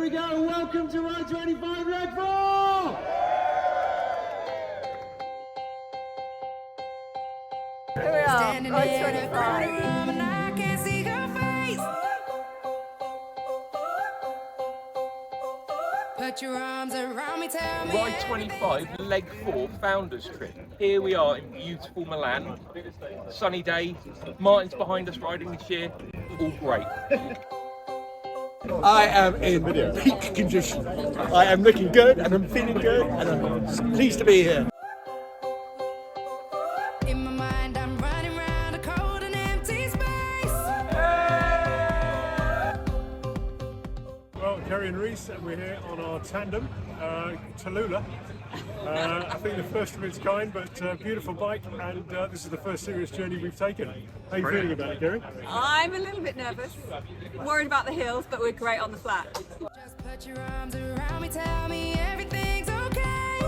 we go. Welcome to Ride25 Leg 4! Here we are, Ride25. Put your arms around me, tell me. Ride25 Leg 4 Founders trip. Here we are in beautiful Milan. Sunny day. Martin's behind us riding the chair. All great. I am in peak condition. I am looking good and I'm feeling good and I'm pleased to be here. In my mind, I'm running around a cold and empty space. Well, Gary and Ree, we're here on our Tandem, Tula. I think the first of its kind, but beautiful bike, and this is the first serious journey we've taken. How are you feeling about it, Gary? I'm a little bit nervous, worried about the hills, but we're great on the flat. Just put your arms around me, tell me everything's okay.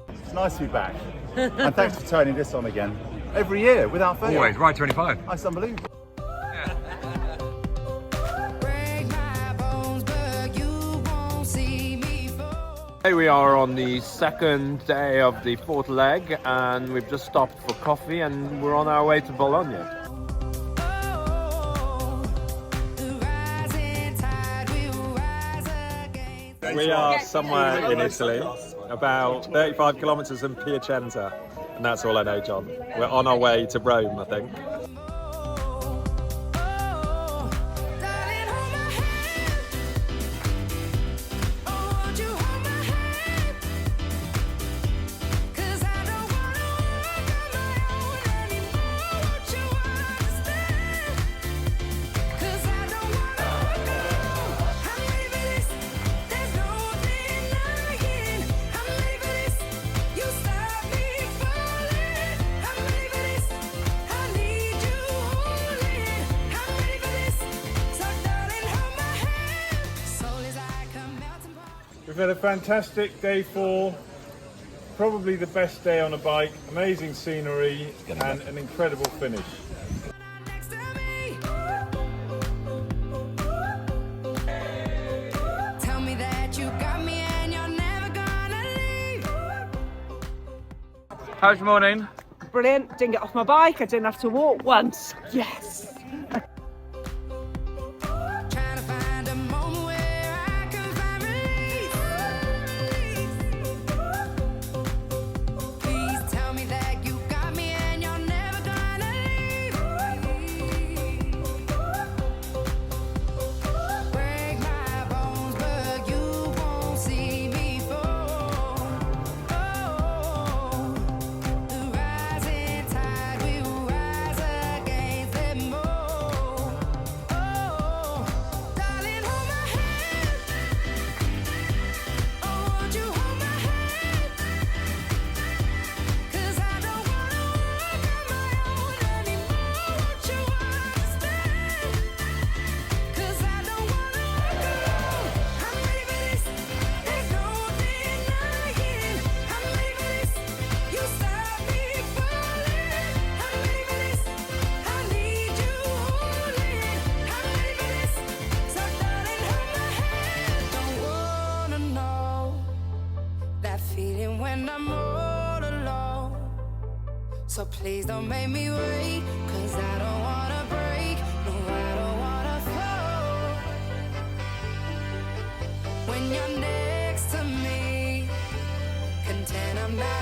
It's nice to be back, and thanks for turning this on again. Every year, without fail. Always, Ride25. That's unbelievable. Here we are on the second day of the fourth leg and we've just stopped for coffee and we're on our way to Bologna. We are somewhere in Italy, about 35 kilometres from Piacenza, and that's all I know, John. We're on our way to Rome, I think. We've had a fantastic day 4, probably the best day on a bike, amazing scenery and an incredible finish. Tell me that you got me and you're never gonna leave. How's your morning? Brilliant, didn't get off my bike, I didn't have to walk once. Yes! Trying to find a moment where I can find release. Please tell me that you got me and you're never gonna leave. Break my bones, but you won't see me fall. Oh, the rising tide will rise against them all. Oh, darling, hold my hand. Oh, won't you hold my hand? 'Cause I don't wanna walk on my own anymore. Won't you understand? 'Cause I don't wanna walk alone. I'm ready for this. There's no denying. I'm ready for this. You stop me falling. I'm ready for this. I need you holding. I'm ready for this. So darling, hold my hand. Don't wanna know that feeling when I'm all alone. So please don't make me wait, 'cause I don't wanna break. No, I don't wanna fall. When you're next to me, content I'm not